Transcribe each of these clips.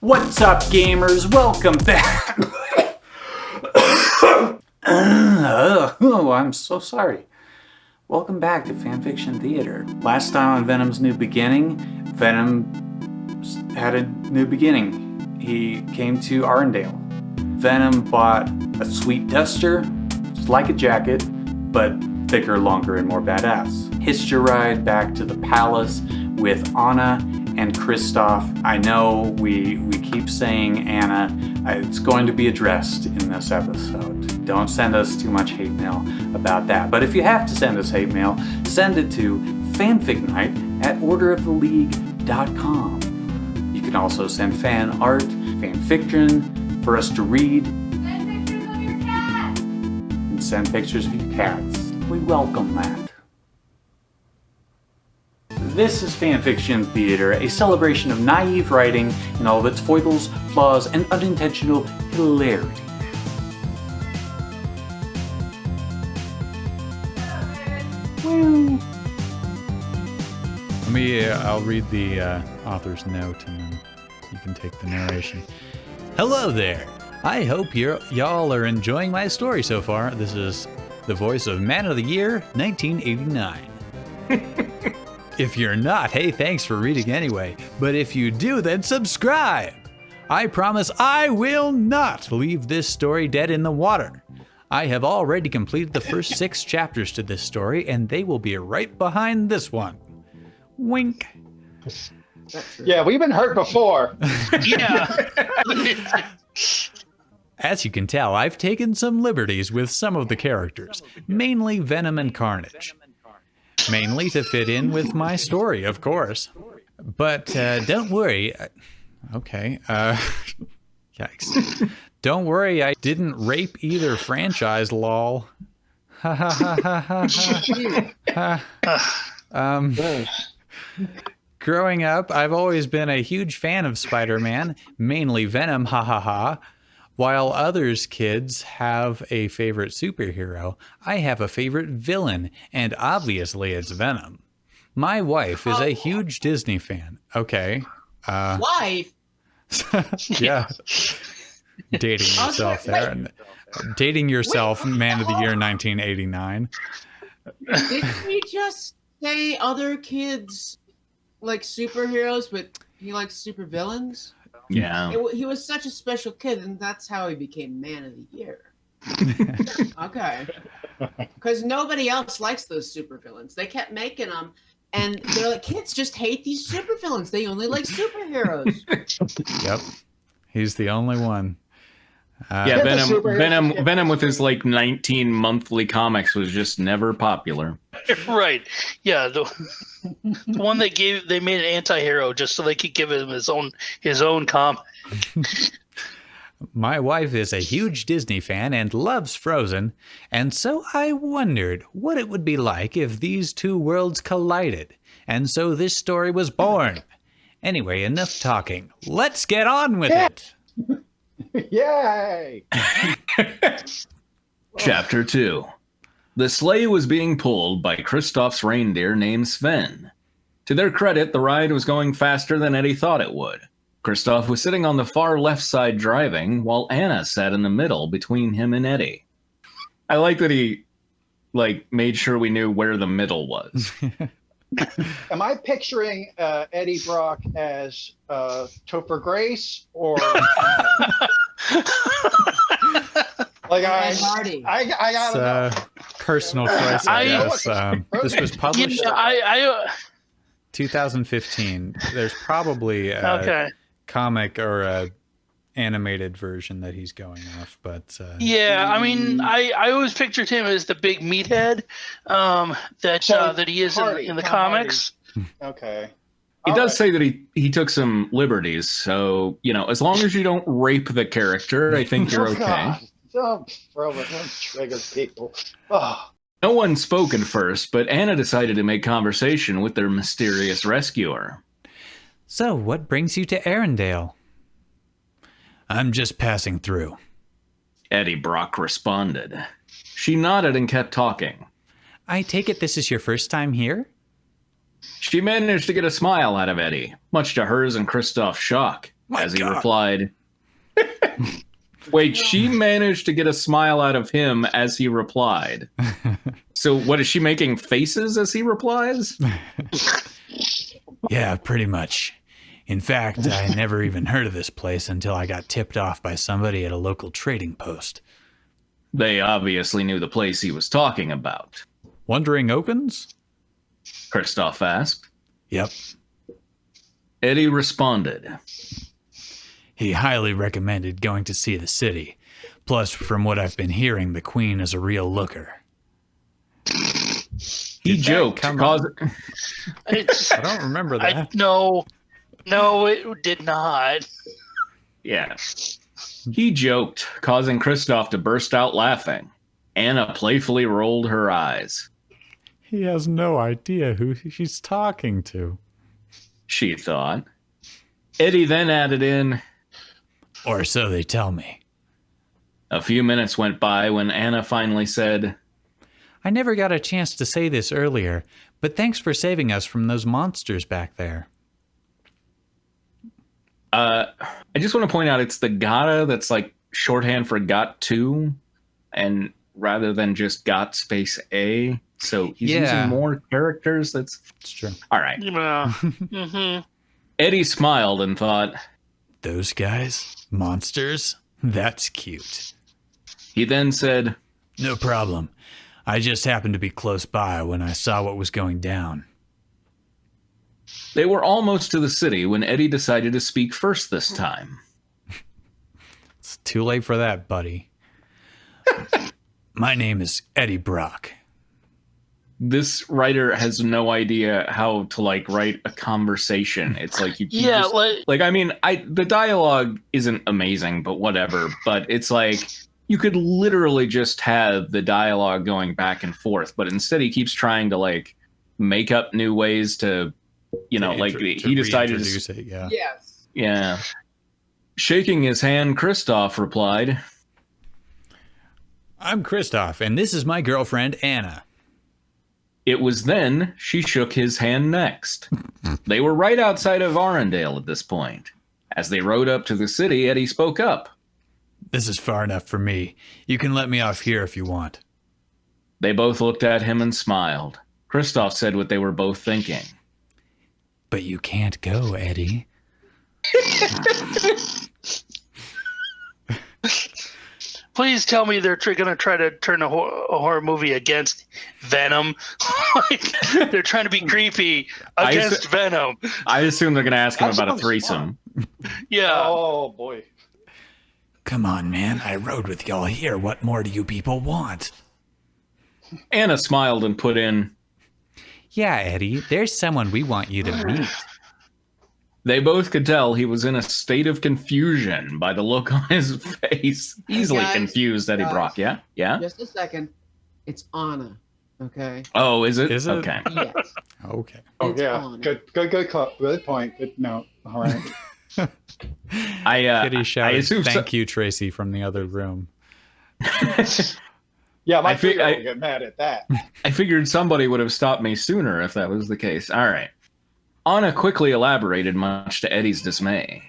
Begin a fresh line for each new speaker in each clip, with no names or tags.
What's up, gamers? Welcome back. Oh, I'm so sorry. Welcome back to Fanfiction Theater. Last time on Venom's New Beginning, Venom had a new beginning. He came to Arendale. Venom bought a sweet duster, just like a jacket, but thicker, longer, and more badass. Hitched a ride back to the palace with Anna and Kristoff. I know we keep saying Anna. It's going to be addressed in this episode. Don't send us too much hate mail about that. But if you have to send us hate mail, send it to fanficnight@orderoftheleague.com. You can also send fan art, fan fiction for us to read.
Send pictures of your cat!
And send pictures of your cats. We welcome that. This is Fanfiction Theater, a celebration of naive writing and all of its foibles, flaws, and unintentional hilarity. Woo!
I'll read the author's note and then you can take the narration. Hello there! I hope y'all are enjoying my story so far. This is the voice of Man of the Year, 1989. If you're not, hey, thanks for reading anyway. But if you do, then subscribe! I promise I will not leave this story dead in the water. I have already completed the first 6 chapters to this story, and they will be right behind this one. Wink.
Yeah, we've been hurt before.
Yeah.
As you can tell, I've taken some liberties with some of the characters, mainly Venom and Carnage. Mainly to fit in with my story, of course. But don't worry. Okay. Yikes. Don't worry, I didn't rape either franchise, lol. Ha ha ha ha ha. Growing up, I've always been a huge fan of Spider-Man, mainly Venom, ha ha ha. While others kids have a favorite superhero, I have a favorite villain, and obviously it's Venom. My wife is a huge Disney fan. Okay.
Wife?
Yeah. Dating yourself there. Dating yourself, Man of the Year 1989.
Did he just say other kids like superheroes, but he likes supervillains?
Yeah.
He was such a special kid, and that's how he became Man of the Year. Okay. Because nobody else likes those supervillains. They kept making them, and they're like, kids just hate these supervillains. They only like superheroes.
Yep. He's the only one.
Yeah, Venom with his like 19 monthly comics was just never popular.
Right. Yeah, the one they made an anti-hero just so they could give him his own comic.
My wife is a huge Disney fan and loves Frozen, and so I wondered what it would be like if these two worlds collided, and so this story was born. Anyway, enough talking. Let's get on with it.
Yay!
Chapter 2. The sleigh was being pulled by Kristoff's reindeer named Sven. To their credit, the ride was going faster than Eddie thought it would. Kristoff was sitting on the far left side driving, while Anna sat in the middle between him and Eddie. I like that he made sure we knew where the middle was.
Am I picturing Eddie Brock as Topher Grace or like
Marty?
I gotta know.
Personal choice, I guess. This was published 2015. There's probably a comic or a animated version that he's going off, but
yeah, I mean, I always pictured him as the big meathead that he is in the comics.
Okay.
He does say that he took some liberties, so as long as you don't rape the character, I think you're okay.
Don't trigger people. Oh.
No one spoke at first, but Anna decided to make conversation with their mysterious rescuer.
So, what brings you to Arendale? I'm just passing through.
Eddie Brock responded. She nodded and kept talking.
I take it this is your first time here?
She managed to get a smile out of Eddie, much to hers and Kristoff's shock. as he
God.
replied. Wait, she managed to get a smile out of him as he replied. So what is she making faces as he replies?
Yeah, pretty much. In fact, I never even heard of this place until I got tipped off by somebody at a local trading post.
They obviously knew the place he was talking about.
Wandering Opens?
Kristoff asked.
Yep.
Eddie responded.
He highly recommended going to see the city. Plus, from what I've been hearing, the Queen is a real looker.
He joked, causing...
I don't remember that.
No, it did not.
Yeah. He joked, causing Kristoff to burst out laughing. Anna playfully rolled her eyes.
He has no idea who she's talking to.
She thought. Eddie then added in,
Or so they tell me.
a few minutes went by when Anna finally said,
I never got a chance to say this earlier, but thanks for saving us from those monsters back there.
I just want to point out it's the gotta that's like shorthand for got to, and rather than just got space A. So he's using more characters. It's
true.
All right.
Yeah. Mm-hmm.
Eddie smiled and thought,
Those guys? Monsters? That's cute.
He then said,
No problem. I just happened to be close by when I saw what was going down.
They were almost to the city when Eddie decided to speak first this time.
It's too late for that, buddy. My name is Eddie Brock.
This writer has no idea how to write a conversation. It's like you just, I mean, the dialogue isn't amazing, but whatever. But it's like you could literally just have the dialogue going back and forth, but instead he keeps trying to make up new ways to, he decided
to it. Yeah.
Yes.
Yeah. Shaking his hand, Kristoff replied,
I'm Kristoff, and this is my girlfriend Anna.
It was then she shook his hand next. They were right outside of Arendale at this point. As they rode up to the city, Eddie spoke up.
This is far enough for me. You can let me off here if you want.
They both looked at him and smiled. Kristoff said what they were both thinking.
But you can't go, Eddie.
Please tell me they're going to try to turn a horror movie against Venom. They're trying to be creepy against Venom.
I assume they're going to ask him about a threesome.
Yeah.
Oh, boy.
Come on, man. I rode with y'all here. What more do you people want?
Anna smiled and put in,
Yeah, Eddie, there's someone we want you to meet.
They both could tell he was in a state of confusion by the look on his face. Easily
guys,
confused, Eddie Brock. Yeah? Yeah?
Just a second. It's Anna. Okay.
Oh, is it?
Is it?
Okay.
Yes.
Okay.
Oh,
It's
yeah.
Anna.
Good point. Good note. All right.
Kitty shouted,
assume
thank you, Tracy, from the other room.
Yeah, my
I fi-
3-year-old
I-
will get mad at that.
I figured somebody would have stopped me sooner if that was the case. All right. Anna quickly elaborated, much to Eddie's dismay.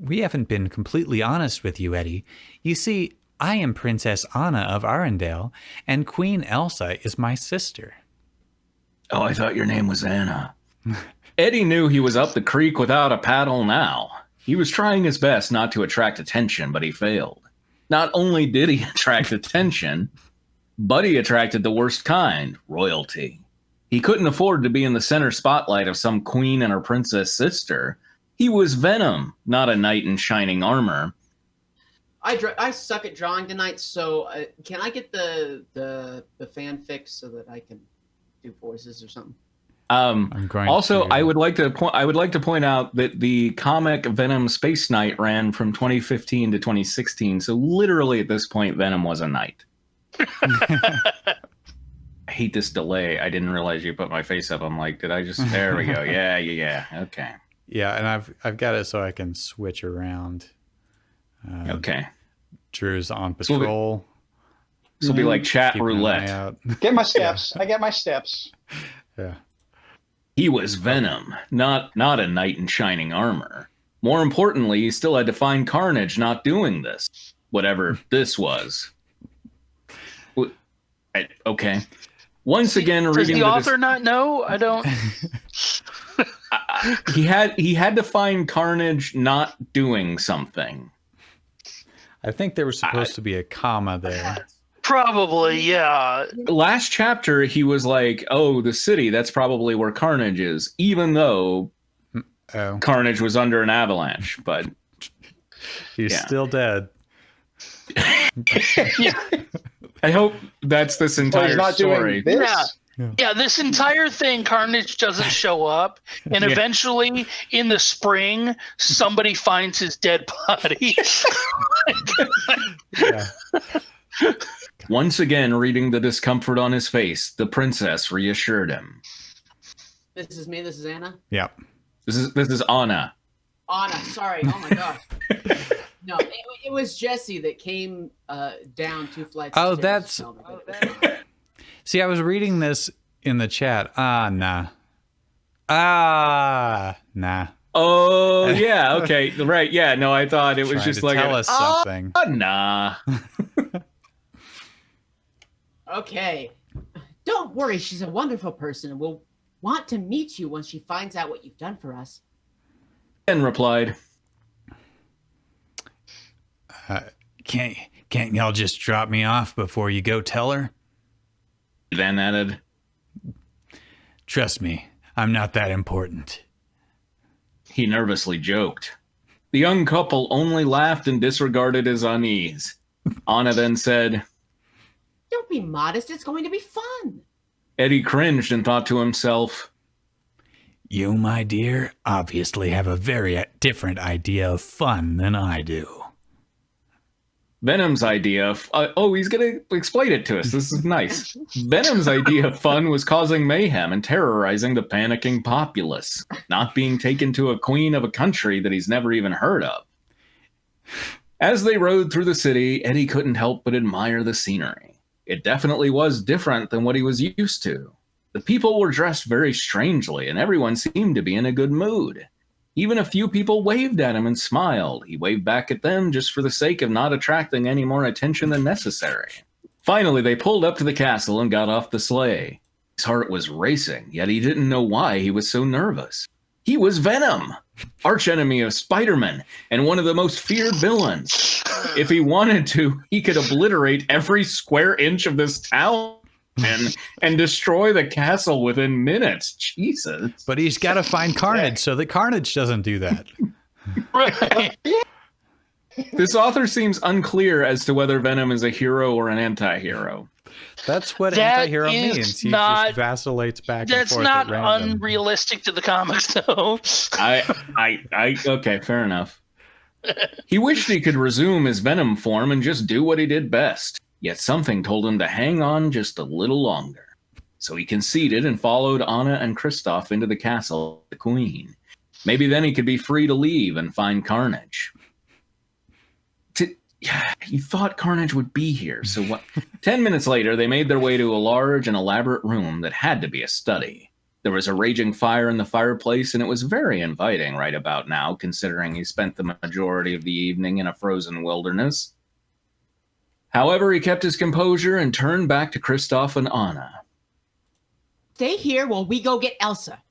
We haven't been completely honest with you, Eddie. You see, I am Princess Anna of Arendale, and Queen Elsa is my sister.
Oh, I thought your name was Anna. Eddie knew he was up the creek without a paddle now. He was trying his best not to attract attention, but he failed. Not only did he attract attention, but he attracted the worst kind, royalty. He couldn't afford to be in the center spotlight of some queen and her princess sister. He was Venom, not a knight in shining armor.
I suck at drawing tonight, so can I get the fanfic so that I can do voices or something?
I'm going
Also,
to...
I would like to point out that the comic Venom Space Knight ran from 2015 to 2016. So literally at this point, Venom was a knight. I hate this delay. I didn't realize you put my face up. I'm like, did I just? There we go. Yeah. Okay.
Yeah, and I've got it so I can switch around.
Okay.
Drew's on
This will be-
patrol.
This will be like chat
Keeping an eye
roulette.
out.
Get my steps. I get my steps.
Yeah.
He was Venom, not a knight in shining armor. More importantly, he still had to find Carnage not doing this, whatever this was. Okay. Once again,
Does
reading
the author not know? I don't.
he had to find Carnage not doing something.
I think there was supposed to be a comma there.
Probably, yeah.
Last chapter, he was like, "Oh, the city. That's probably where Carnage is," even though Carnage was under an avalanche. But
he's still dead.
I hope that's this entire
he's not
story.
doing this?
Yeah, this entire thing, Carnage doesn't show up, and eventually, in the spring, somebody finds his dead body.
Yeah.
Once again, reading the discomfort on his face, the princess reassured him.
This is me. This is Anna.
Yeah.
This is Anna.
Anna, sorry. Oh my gosh. No, it was Jesse that came down 2 flights.
Oh,
of stairs to tell me that.
See, I was reading this in the chat. Nah. Nah.
Oh, yeah. Okay. Right. Yeah. No, I thought it was
Trying
just
to
like
tell us something.
Nah.
Okay. Don't worry. She's a wonderful person and will want to meet you once she finds out what you've done for us.
Ben replied,
Can't y'all just drop me off before you go tell her?
Then added,
Trust me, I'm not that important.
he nervously joked. The young couple only laughed and disregarded his unease. Anna then said,
Don't be modest. It's going to be fun.
Eddie cringed and thought to himself,
You, my dear, obviously have a very different idea of fun than I do.
Venom's idea of, he's going to explain it to us. This is nice. Venom's idea of fun was causing mayhem and terrorizing the panicking populace, not being taken to a queen of a country that he's never even heard of. As they rode through the city, Eddie couldn't help but admire the scenery. It definitely was different than what he was used to. The people were dressed very strangely, and everyone seemed to be in a good mood. Even a few people waved at him and smiled. He waved back at them just for the sake of not attracting any more attention than necessary. Finally, they pulled up to the castle and got off the sleigh. His heart was racing, yet he didn't know why he was so nervous. He was Venom, archenemy of Spider-Man, and one of the most feared villains. If he wanted to, he could obliterate every square inch of this town and destroy the castle within minutes. Jesus.
But he's got to find Carnage so that Carnage doesn't do that.
Right.
This author seems unclear as to whether Venom is a hero or an anti-hero.
That's what
That
anti-hero
is
means. He
not-
just vacillates back and
That's
forth
not
at random.
unrealistic to the comics, though.
Okay, fair enough. He wished he could resume his Venom form and just do what he did best. Yet something told him to hang on just a little longer. So he conceded and followed Anna and Kristoff into the castle of the Queen. Maybe then he could be free to leave and find Carnage. He thought Carnage would be here, so what? 10 minutes later, they made their way to a large and elaborate room that had to be a study. There was a raging fire in the fireplace, and it was very inviting right about now, considering he spent the majority of the evening in a frozen wilderness. However, he kept his composure and turned back to Kristoff and Anna.
Stay here while we go get Elsa.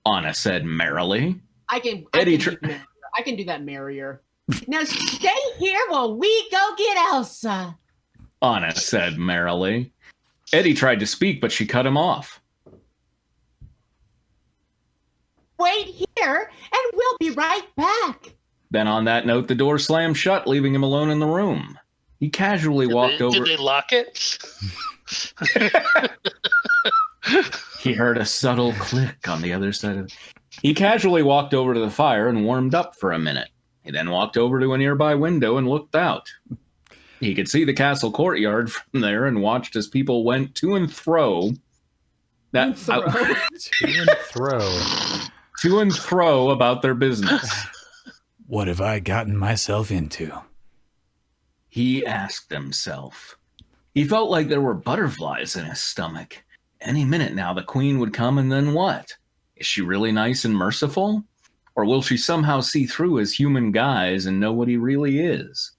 Anna said merrily.
I can do that merrier. Now stay here while we go get Elsa.
Anna said merrily. Eddie tried to speak, but she cut him off.
Wait here, and we'll be right back.
Then on that note, the door slammed shut, leaving him alone in the room. He casually walked over.
Did they lock it?
He heard a subtle click on the other side of it. He casually walked over to the fire and warmed up for a minute. He then walked over to a nearby window and looked out. He could see the castle courtyard from there and watched as people went to and fro. To and fro about their business.
What have I gotten myself into?
He asked himself. He felt like there were butterflies in his stomach. Any minute now, the queen would come, and then what? Is she really nice and merciful? Or will she somehow see through his human guise and know what he really is?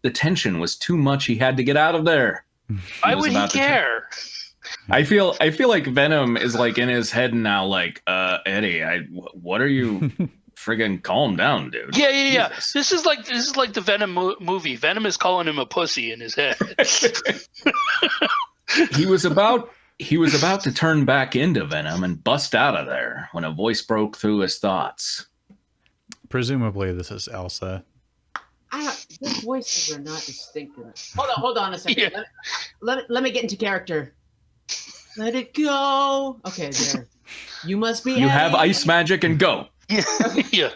The tension was too much. He had to get out of there.
Why would he care?
I feel like Venom is like in his head now, like, Eddie, what are you friggin' calm down, dude?
Yeah.
Jesus.
This is like the Venom movie. Venom is calling him a pussy in his head.
He was about to turn back into Venom and bust out of there when a voice broke through his thoughts.
Presumably, this is Elsa.
The voices are not distinct enough. Hold on a second.
Yeah.
Let me get into character. Let it go. Okay, there. You must be.
You have
Eddie.
ice magic and go.
Yeah.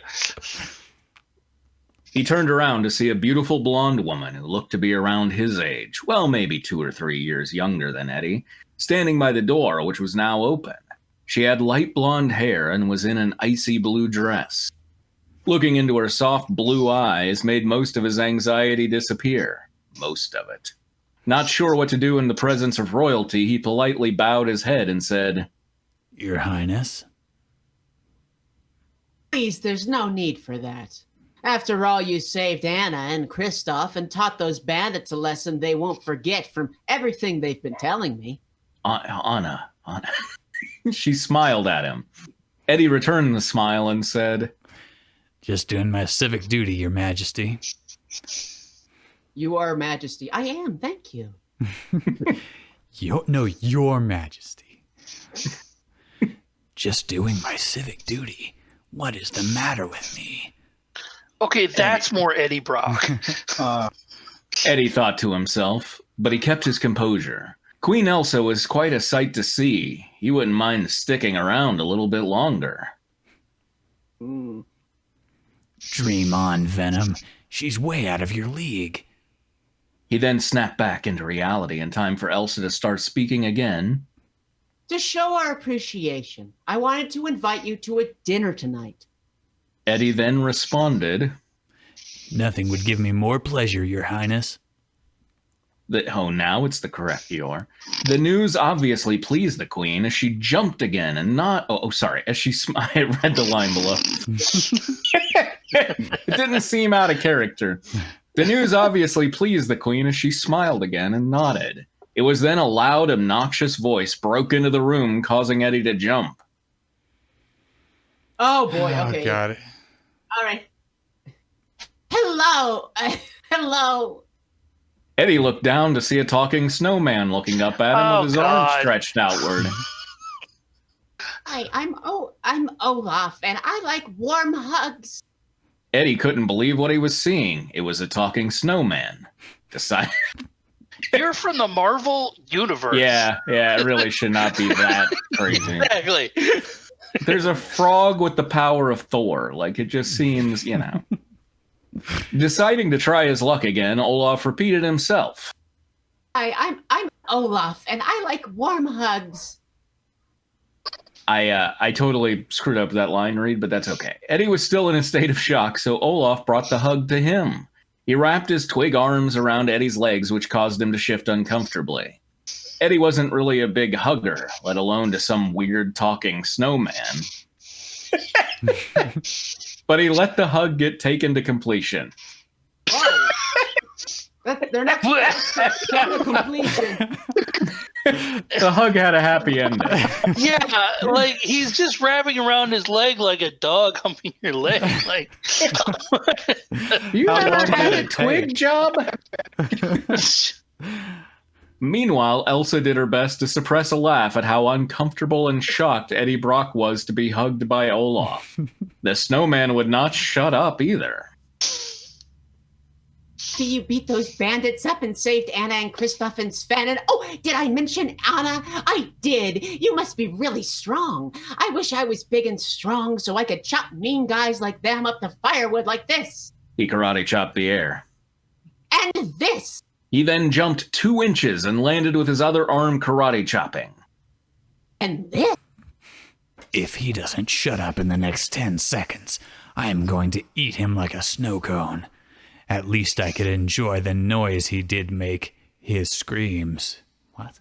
He turned around to see a beautiful blonde woman who looked to be around his age, well, maybe 2 or 3 years younger than Eddie, standing by the door, which was now open. She had light blonde hair and was in an icy blue dress. Looking into her soft blue eyes made most of his anxiety disappear. Most of it. Not sure what to do in the presence of royalty, he politely bowed his head and said,
Your Highness.
Please, there's no need for that. After all, you saved Anna and Kristoff and taught those bandits a lesson they won't forget from everything they've been telling me.
Anna. She smiled at him. Eddie returned the smile and said,
Just doing my civic duty, Your Majesty.
You are Majesty. I am, thank you.
Your Majesty. Just doing my civic duty. What is the matter with me?
Okay, that's more Eddie Brock.
Eddie thought to himself, but he kept his composure. Queen Elsa was quite a sight to see. He wouldn't mind sticking around a little bit longer.
Dream on, Venom. She's way out of your league.
He then snapped back into reality in time for Elsa to start speaking again.
To show our appreciation, I wanted to invite you to a dinner tonight.
Eddie then responded,
Nothing would give me more pleasure, Your Highness.
Now it's the correct Eeyore. The news obviously pleased the queen as she jumped again and as she I read the line below. It didn't seem out of character. The news obviously pleased the queen as she smiled again and nodded. It was then a loud, obnoxious voice broke into the room, causing Eddie to jump.
Oh boy, okay.
Oh, God.
All right. Hello. Hello.
Eddie looked down to see a talking snowman looking up at him with his arms stretched outward.
Hi, I'm Olaf, and I like warm hugs.
Eddie couldn't believe what he was seeing. It was a talking snowman.
You're from the Marvel universe.
Yeah, it really should not be that crazy.
Exactly.
There's a frog with the power of Thor. Like, it just seems, Deciding to try his luck again, Olaf repeated himself.
Hi, I'm Olaf, and I like warm hugs.
I totally screwed up that line read, but that's okay. Eddie was still in a state of shock, so Olaf brought the hug to him. He wrapped his twig arms around Eddie's legs, which caused him to shift uncomfortably. Eddie wasn't really a big hugger, let alone to some weird talking snowman. But he let the hug get taken to completion.
Oh. They're not to completion.
The hug had a happy ending.
Yeah, like he's just wrapping around his leg like a dog humping your leg. Like,
you
How
ever
long
had
did
a
it
twig
take?
job? Meanwhile, Elsa did her best to suppress a laugh at how uncomfortable and shocked Eddie Brock was to be hugged by Olaf. The snowman would not shut up either.
You beat those bandits up and saved Anna and Kristoff and Sven. And did I mention Anna? I did. You must be really strong. I wish I was big and strong so I could chop mean guys like them up to firewood like this.
He karate chopped the air.
And this.
He then jumped 2 inches and landed with his other arm karate chopping.
And this.
If he doesn't shut up in the next 10 seconds, I am going to eat him like a snow cone. At least I could enjoy the noise he did make, his screams. What?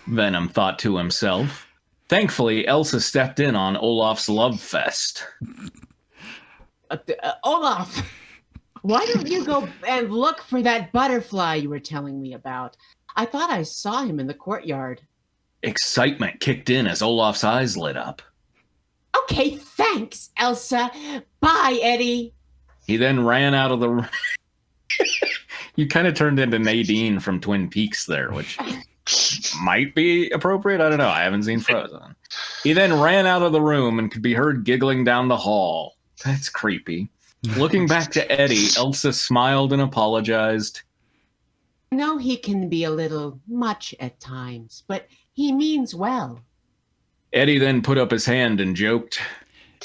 Venom thought to himself. Thankfully, Elsa stepped in on Olaf's love fest.
Olaf, why don't you go and look for that butterfly you were telling me about? I thought I saw him in the courtyard.
Excitement kicked in as Olaf's eyes lit up.
Okay, thanks, Elsa. Bye, Eddie.
He then ran out of the room. You kind of turned into Nadine from Twin Peaks there, which might be appropriate. I don't know. I haven't seen Frozen. He then ran out of the room and could be heard giggling down the hall. That's creepy. Looking back to Eddie, Elsa smiled and apologized.
I know he can be a little much at times, but he means well.
Eddie then put up his hand and joked.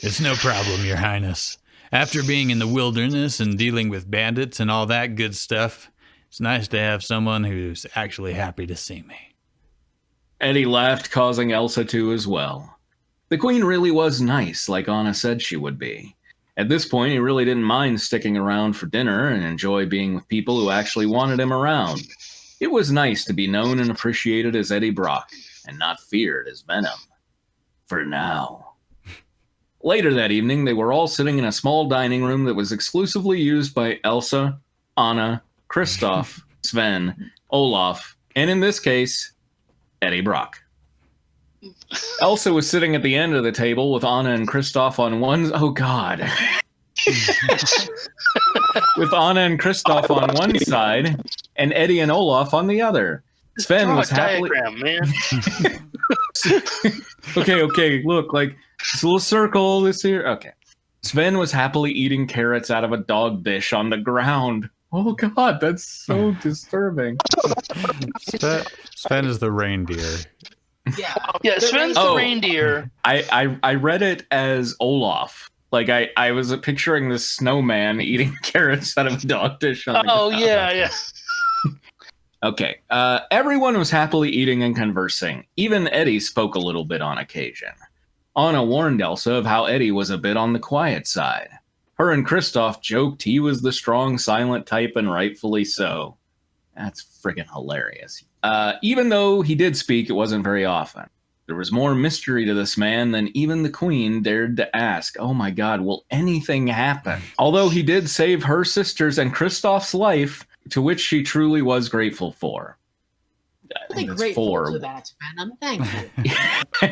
It's no problem, Your Highness. After being in the wilderness and dealing with bandits and all that good stuff, it's nice to have someone who's actually happy to see me.
Eddie laughed, causing Elsa to as well. The queen really was nice, like Anna said she would be. At this point, he really didn't mind sticking around for dinner and enjoy being with people who actually wanted him around. It was nice to be known and appreciated as Eddie Brock, and not feared as Venom. For now. Later that evening, they were all sitting in a small dining room that was exclusively used by Elsa, Anna, Kristoff, Sven, Olaf, and in this case, Eddie Brock. Elsa was sitting at the end of the table with Anna and Kristoff on one... Oh, God. With Anna and Kristoff on one side, and Eddie and Olaf on the other. Sven
Draw
was
a
happily...
diagram, man.
Okay, look, like, this little circle, this here. Okay. Sven was happily eating carrots out of a dog dish on the ground. Oh, God, that's so disturbing.
Sven is the reindeer.
Yeah.
Yeah, Sven's the
Oh.
reindeer.
I read it as Olaf. Like, I was picturing this snowman eating carrots out of a dog dish on the
Oh,
ground.
yeah.
Okay. Everyone was happily eating and conversing. Even Eddie spoke a little bit on occasion. Anna warned Elsa of how Eddie was a bit on the quiet side. Her and Kristoff joked he was the strong, silent type, and rightfully so. That's friggin' hilarious. Even though he did speak, it wasn't very often. There was more mystery to this man than even the queen dared to ask. Oh my God, will anything happen? Although he did save her sister's and Kristoff's life, to which she truly was grateful for. I think that's
Grateful
four.
to that, Venom. Thank you.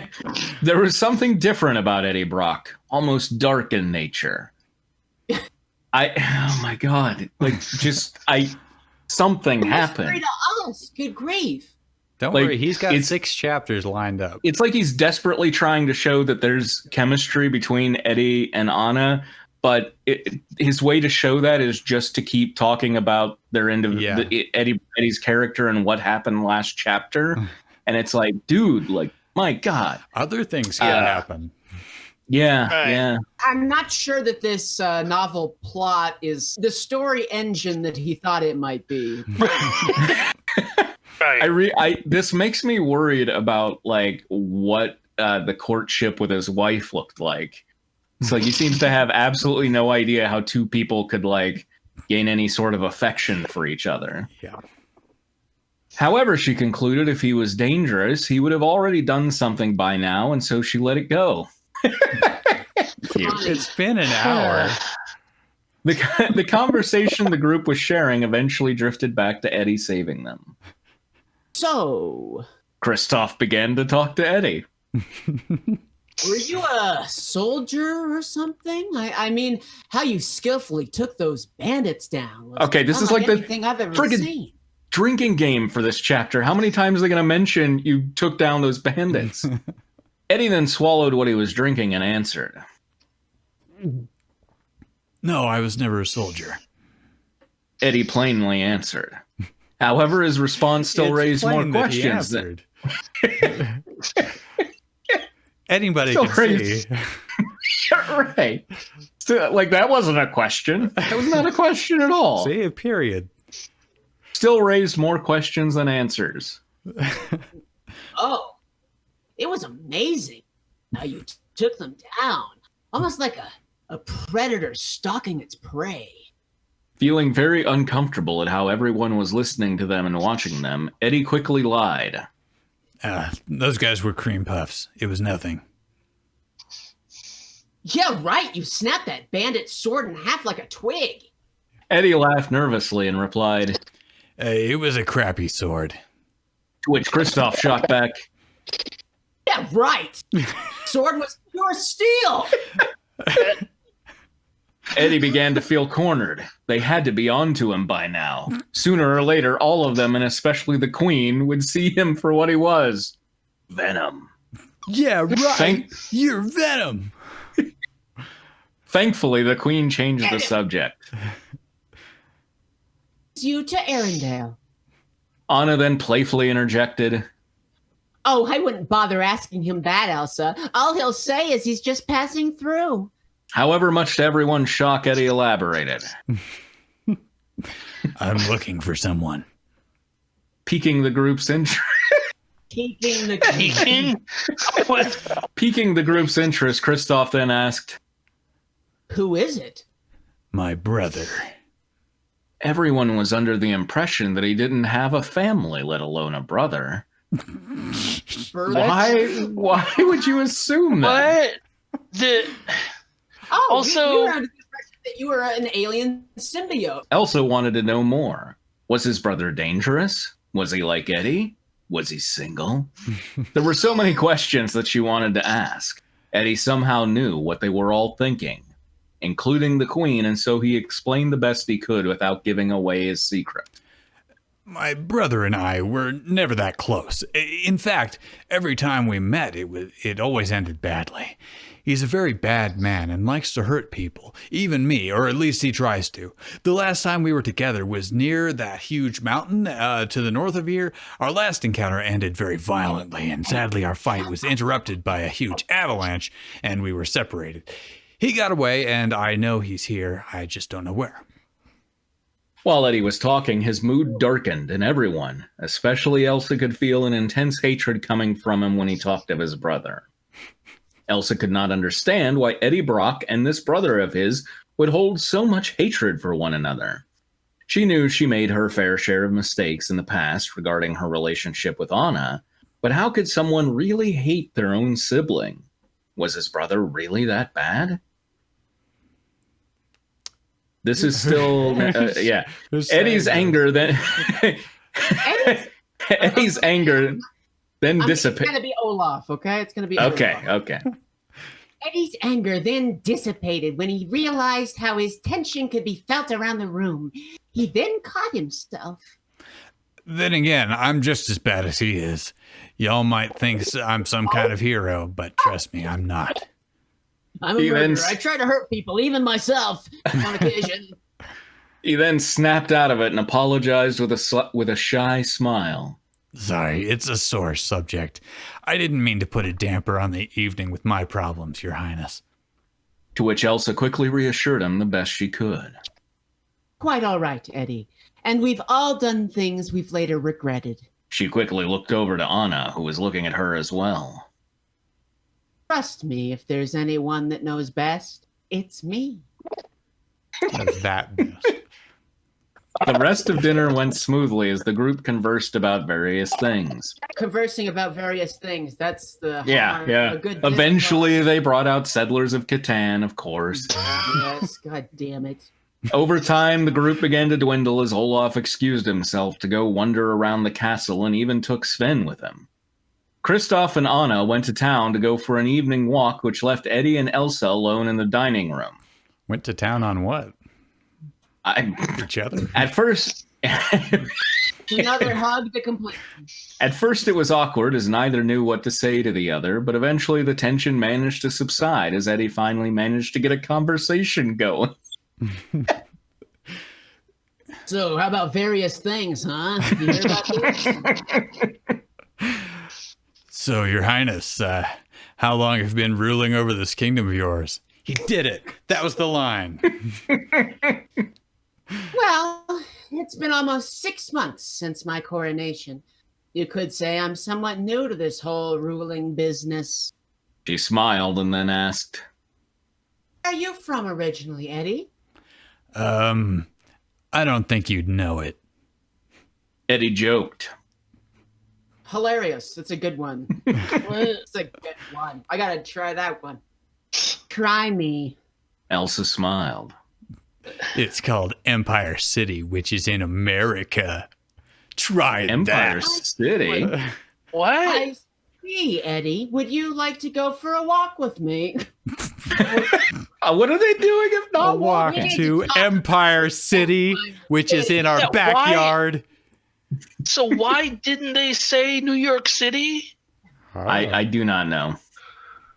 There was something different about Eddie Brock, almost dark in nature. Oh my God, like something happened.
Mystery to us. Good grief.
Don't
Like,
worry, he's got
it's-
6 chapters lined up.
It's like he's desperately trying to show that there's chemistry between Eddie and Anna, but his way to show that is just to keep talking about their Eddie's character and what happened last chapter. And it's like, dude, like, my God.
Other things can happen.
Yeah,
Right.
yeah.
I'm not sure that this novel plot is the story engine that he thought it might be.
Right.
This makes me worried about like what the courtship with his wife looked like. It's like he seems to have absolutely no idea how two people could like gain any sort of affection for each other.
Yeah.
However, she concluded if he was dangerous, he would have already done something by now, and so she let it go.
It's been an hour.
The conversation the group was sharing eventually drifted back to Eddie saving them.
So,
Kristoff began to talk to Eddie.
were you a soldier or something? I mean, how you skillfully took those bandits down. Was
Okay, this is like the
anything I've ever
friggin'
seen.
drinking game for this chapter. How many times are they going to mention you took down those bandits? Eddie then swallowed what he was drinking and answered.
No, I was never a soldier.
Eddie plainly answered. However, his response still
It's
raised more
plain that he
questions.
answered. Anybody
Still
can
raised-
see.
Right. So, like, that wasn't a question. That was not a question at all.
See, a period.
Still raised more questions than answers.
Oh, it was amazing how you took them down. Almost like a predator stalking its prey.
Feeling very uncomfortable at how everyone was listening to them and watching them, Eddie quickly lied.
Those guys were cream puffs. It was nothing.
Yeah, right. You snapped that bandit's sword in half like a twig.
Eddie laughed nervously and replied,
It was a crappy sword.
to which Kristoff shot back,
Yeah, right. Sword was pure steel.
Eddie began to feel cornered. They had to be onto him by now. Sooner or later, all of them, and especially the Queen, would see him for what he was. Venom.
Yeah, right.
Thank-
You're Venom.
Thankfully, the Queen changed the subject.
You to Arendale.
Anna then playfully interjected,
Oh, I wouldn't bother asking him that, Elsa. All he'll say is he's just passing through.
however, much to everyone's shock, Eddie elaborated,
I'm looking for someone.
piquing the group's interest.
Keeping the
Peeking? What?
Piquing the group's interest, Kristoff then asked,
Who is it?
My brother.
everyone was under the impression that he didn't have a family, let alone a brother. Why would you assume that?
What? The
Oh,
Also-
we were under the impression that you were an alien symbiote.
Elsa wanted to know more. Was his brother dangerous? Was he like Eddie? Was he single? There were so many questions that she wanted to ask. Eddie somehow knew what they were all thinking, including the Queen, and so he explained the best he could without giving away his secret.
My brother and I were never that close. In fact, every time we met, it always ended badly. He's a very bad man and likes to hurt people, even me, or at least he tries to. The last time we were together was near that huge mountain to the north of here. Our last encounter ended very violently, and sadly our fight was interrupted by a huge avalanche, and we were separated. He got away, and I know he's here. I just don't know where.
While Eddie was talking, his mood darkened, and everyone, especially Elsa, could feel an intense hatred coming from him when he talked of his brother. Elsa could not understand why Eddie Brock and this brother of his would hold so much hatred for one another. She knew she made her fair share of mistakes in the past regarding her relationship with Anna, but how could someone really hate their own sibling? Was his brother really that bad? This is still, yeah. Eddie's anger then, Eddie's anger then
It's
dissipated.
gonna be Olaf, okay? It's gonna be
Okay,
Olaf.
okay.
Eddie's anger then dissipated when he realized how his tension could be felt around the room. He then caught himself.
Then again, I'm just as bad as he is. Y'all might think I'm some kind of hero, but trust me, I'm not.
I'm a
He then
murderer. I try to hurt people, even myself, on occasion.
He then snapped out of it and apologized with a shy smile.
Sorry, it's a sore subject. I didn't mean to put a damper on the evening with my problems, Your Highness.
To which Elsa quickly reassured him the best she could.
Quite all right, Eddie. And we've all done things we've later regretted.
She quickly looked over to Anna, who was looking at her as well.
Trust me, if there's anyone that knows best, it's me.
That
The rest of dinner went smoothly as the group conversed about various things.
Conversing about various things. That's the
Yeah.
a good
Eventually, they brought out Settlers of Catan, of course.
Yes, god damn it.
Over time, the group began to dwindle as Olaf excused himself to go wander around the castle and even took Sven with him. Kristoff and Anna went to town to go for an evening walk, which left Eddie and Elsa alone in the dining room.
went to town on what? Each other?
At first,
Another hug to complete.
At first, it was awkward as neither knew what to say to the other, but eventually the tension managed to subside as Eddie finally managed to get a conversation going.
So, how about various things, huh? You hear about this?
So, Your Highness, how long have you been ruling over this kingdom of yours? He did it. That was the line.
Well, it's been almost 6 months since my coronation. You could say I'm somewhat new to this whole ruling business.
She smiled and then asked,
Where are you from originally, Eddie?
I don't think you'd know it.
Eddie joked.
Hilarious. That's a good one. It's a good one. I gotta try that one. try me.
Elsa smiled.
It's called Empire City, which is in America. Try
Empire
that.
City?
What?
I see, Eddie. Would you like to go for a walk with me?
What are they doing if
A
not
walk
We need
to
to talk.
Empire City, which is in our
Yeah, why-
backyard.
So why didn't they say New York City?
I do not know.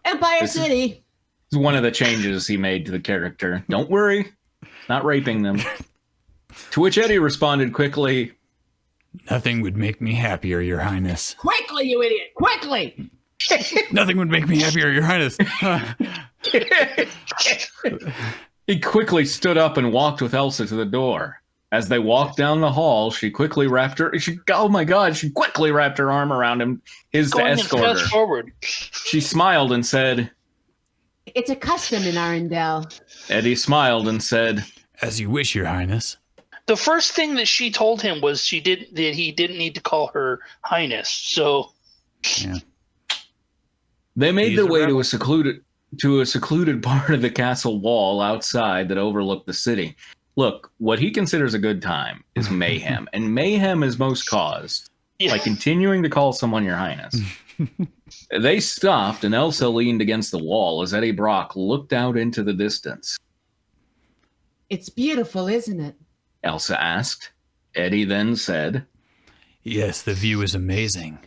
Empire
This is-
City.
It's one of the changes he made to the character. Don't worry, not raping them. To which Eddie responded quickly,
Nothing would make me happier, Your Highness.
Quickly, you idiot! Quickly!
Nothing would make me happier, Your Highness.
He quickly stood up and walked with Elsa to the door. As they walked down the hall, she quickly wrapped her arm around him, his to
Going as
escort
fast
her.
forward.
She smiled and said,
It's a custom in Arendale.
Eddie smiled and said,
As you wish, Your Highness.
The first thing that she told him was that he didn't need to call her Highness. So
Yeah.
They made
He's
their
a
way
rebel.
to a secluded part of the castle wall outside that overlooked the city. Look, what he considers a good time is mayhem, and mayhem is most caused
yeah.
by continuing to call someone Your Highness. They stopped, and Elsa leaned against the wall as Eddie Brock looked out into the distance.
It's beautiful, isn't it?
Elsa asked. Eddie then said,
Yes, the view is amazing.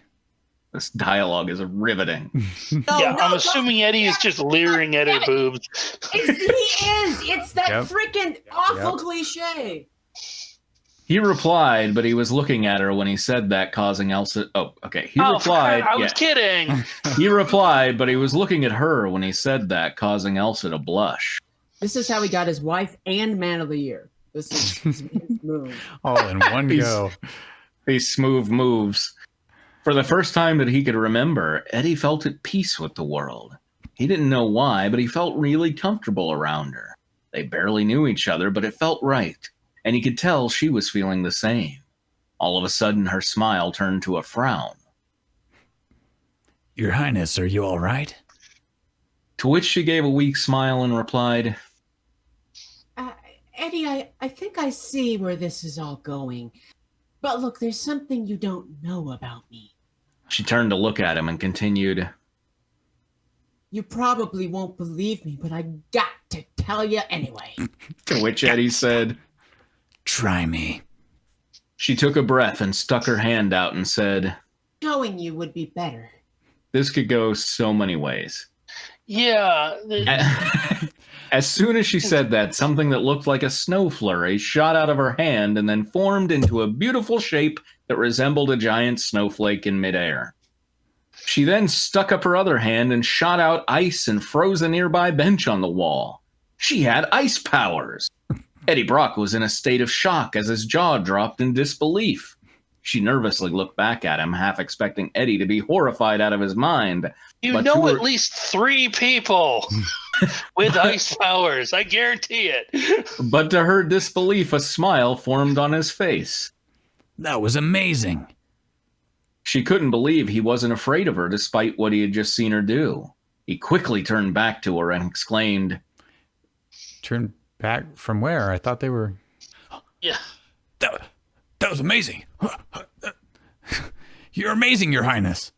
this dialogue is riveting.
No,
Yeah,
no,
I'm
no.
assuming Eddie is just leering at her boobs.
He is. It's that
Yep.
freaking awful
Yep.
cliche.
He replied, but he was looking at her when he said that, causing Elsa... Oh, okay. He
Oh,
replied...
I was kidding.
He replied, but he was looking at her when he said that, causing Elsa to blush.
This is how he got his wife and Man of the Year. This is his move.
All in one
He's-
go.
These smooth moves. For the first time that he could remember, Eddie felt at peace with the world. He didn't know why, but he felt really comfortable around her. They barely knew each other, but it felt right, and he could tell she was feeling the same. All of a sudden, her smile turned to a frown,
Your Highness, are you all right?
to which she gave a weak smile and replied,
Eddie, I think I see where this is all going. But look, there's something you don't know about me.
She turned to look at him and continued,
You probably won't believe me, but I got to tell you anyway.
to which Eddie said,
Try me.
she took a breath and stuck her hand out and said,
Showing you would be better.
this could go so many ways.
Yeah.
As soon as she said that, something that looked like a snow flurry shot out of her hand and then formed into a beautiful shape that resembled a giant snowflake in midair. She then stuck up her other hand and shot out ice and froze a nearby bench on the wall. She had ice powers. Eddie Brock was in a state of shock as his jaw dropped in disbelief. She nervously looked back at him, half expecting Eddie to be horrified out of his mind.
You
But
know
to her-
at least 3 people with ice powers. I guarantee it.
But to her disbelief, a smile formed on his face.
That was amazing.
She couldn't believe he wasn't afraid of her despite what he had just seen her do. He quickly turned back to her and exclaimed,
Turn back from where? I thought they were.
Yeah.
That was amazing. You're amazing, Your Highness.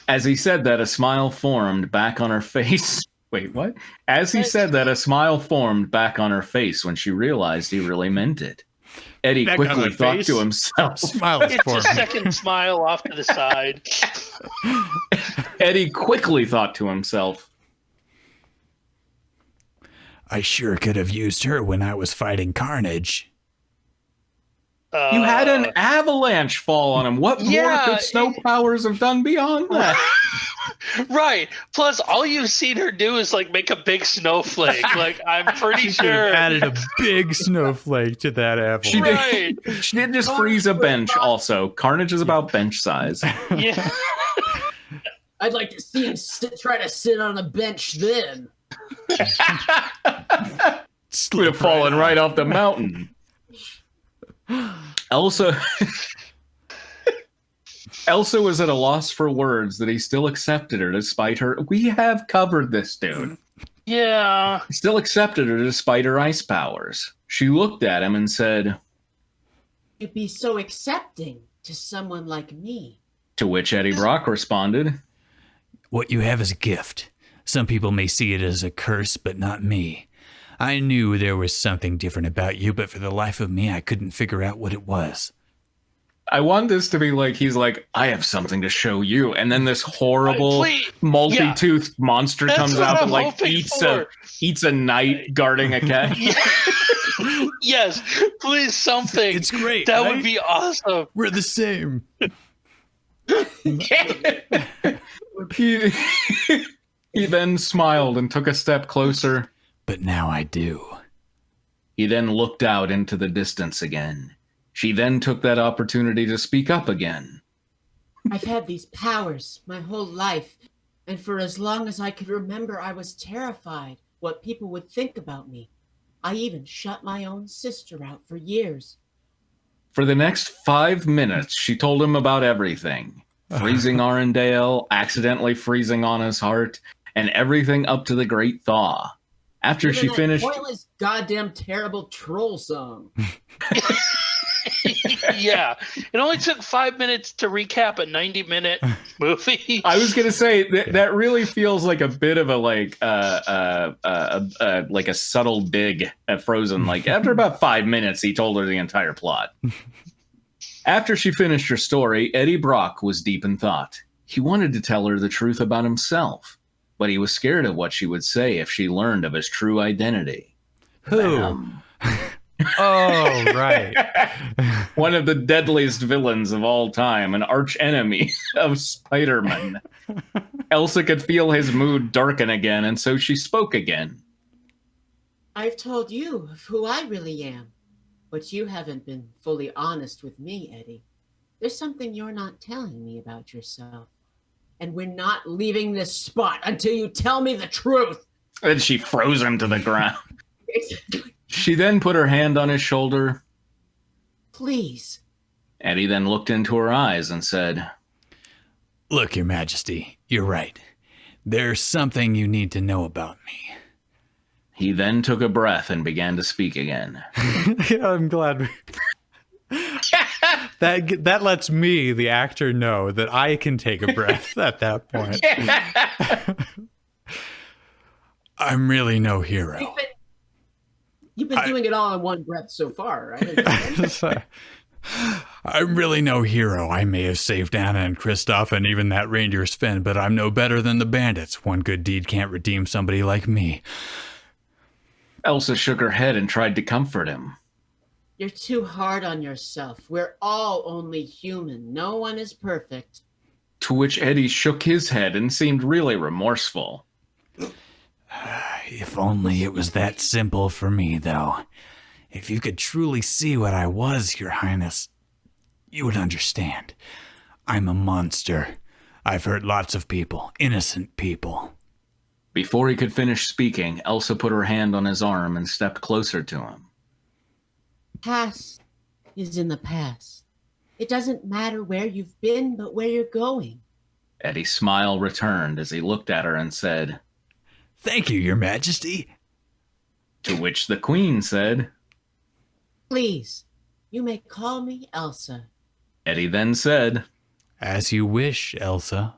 as he said that, a smile formed back on her face. Wait, what? As he said that, a smile formed back on her face when she realized he really meant it. Eddie
Back on
quickly
her
thought
face?
to himself.
Smile is
It's
for
a second smile off to the side.
Eddie quickly thought to himself.
I sure could have used her when I was fighting Carnage.
You had an avalanche fall on him. What more
yeah,
could snow powers have done beyond that?
Right. Plus, all you've seen her do is like make a big snowflake. Like, I'm pretty
She could have
sure.
added a big snowflake to that apple.
She
Right.
did. She did just freeze a bench. Also, Carnage is about bench size.
Yeah.
I'd like to see him try to sit on a bench then.
Would have fallen right off the mountain. Elsa was at a loss for words that he still accepted her despite her. We have covered this, dude.
Yeah.
He still accepted her despite her ice powers. She looked at him and said,
You'd be so accepting to someone like me.
to which Eddie Brock responded,
What you have is a gift. Some people may see it as a curse, but not me. I knew there was something different about you, but for the life of me, I couldn't figure out what it was.
I want this to be like, he's like, I have something to show you. And then this horrible
Please.
multi-toothed monster
That's
comes
what
out
I'm
and like
hoping
eats a knight guarding a cat.
Yes, please, something.
It's great,
That
right?
would be awesome.
We're the same.
He then smiled and took a step closer.
But now I do.
He then looked out into the distance again. She then took that opportunity to speak up again.
I've had these powers my whole life, and for as long as I could remember, I was terrified what people would think about me. I even shut my own sister out for years.
For the next 5 minutes, she told him about everything. Freezing Arendale, accidentally freezing on his heart, and everything up to the Great Thaw. After
Even
she
that
finished...
pointless, goddamn, terrible troll song.
Yeah. It only took 5 minutes to recap a 90-minute movie.
I was gonna say that really feels like a bit of a like a subtle dig at Frozen. Like after about 5 minutes, he told her the entire plot. After she finished her story, Eddie Brock was deep in thought. He wanted to tell her the truth about himself, but he was scared of what she would say if she learned of his true identity.
Who? Oh, right.
One of the deadliest villains of all time, an arch enemy of Spider-Man. Elsa could feel his mood darken again, and so she spoke again.
I've told you of who I really am, but you haven't been fully honest with me, Eddie. There's something you're not telling me about yourself. And we're not leaving this spot until you tell me the truth.
And she froze him to the ground. She then put her hand on his shoulder.
Please.
Eddie then looked into her eyes and said,
Look, Your Majesty, you're right. There's something you need to know about me.
He then took a breath and began to speak again.
I'm glad. That lets me, the actor, know that I can take a breath at that point. I'm really no hero.
You've been doing it all in one breath so far, right?
I'm really no hero. I may have saved Anna and Kristoff and even that reindeer Sven, but I'm no better than the bandits. One good deed can't redeem somebody like me.
Elsa shook her head and tried to comfort him.
You're too hard on yourself. We're all only human. No one is perfect.
To which Eddie shook his head and seemed really remorseful.
If only it was that simple for me, though. If you could truly see what I was, Your Highness, you would understand. I'm a monster. I've hurt lots of people, innocent people.
Before he could finish speaking, Elsa put her hand on his arm and stepped closer to him.
Past is in the past. It doesn't matter where you've been, but where you're going.
Eddie's smile returned as he looked at her and said,
Thank you, Your Majesty.
to which the Queen said,
Please, you may call me Elsa.
Eddie then said,
As you wish, Elsa.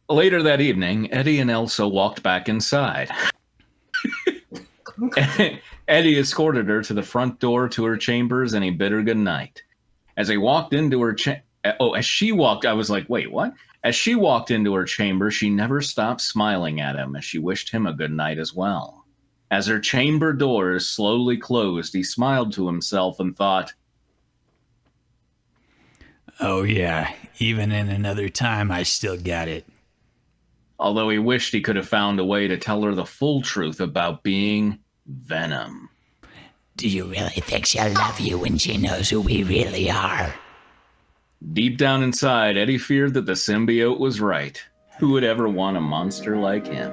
Later that evening, Eddie and Elsa walked back inside. Eddie escorted her to the front door to her chambers and he bid her goodnight. As he walked into her as she walked, I was like, wait, what? As she walked into her chamber, she never stopped smiling at him as she wished him a good night as well. As her chamber doors slowly closed, he smiled to himself and thought,
Oh yeah, even in another time, I still got it.
although he wished he could have found a way to tell her the full truth about being Venom.
Do you really think she'll love you when she knows who we really are?
Deep down inside, Eddie feared that the symbiote was right. Who would ever want a monster like him?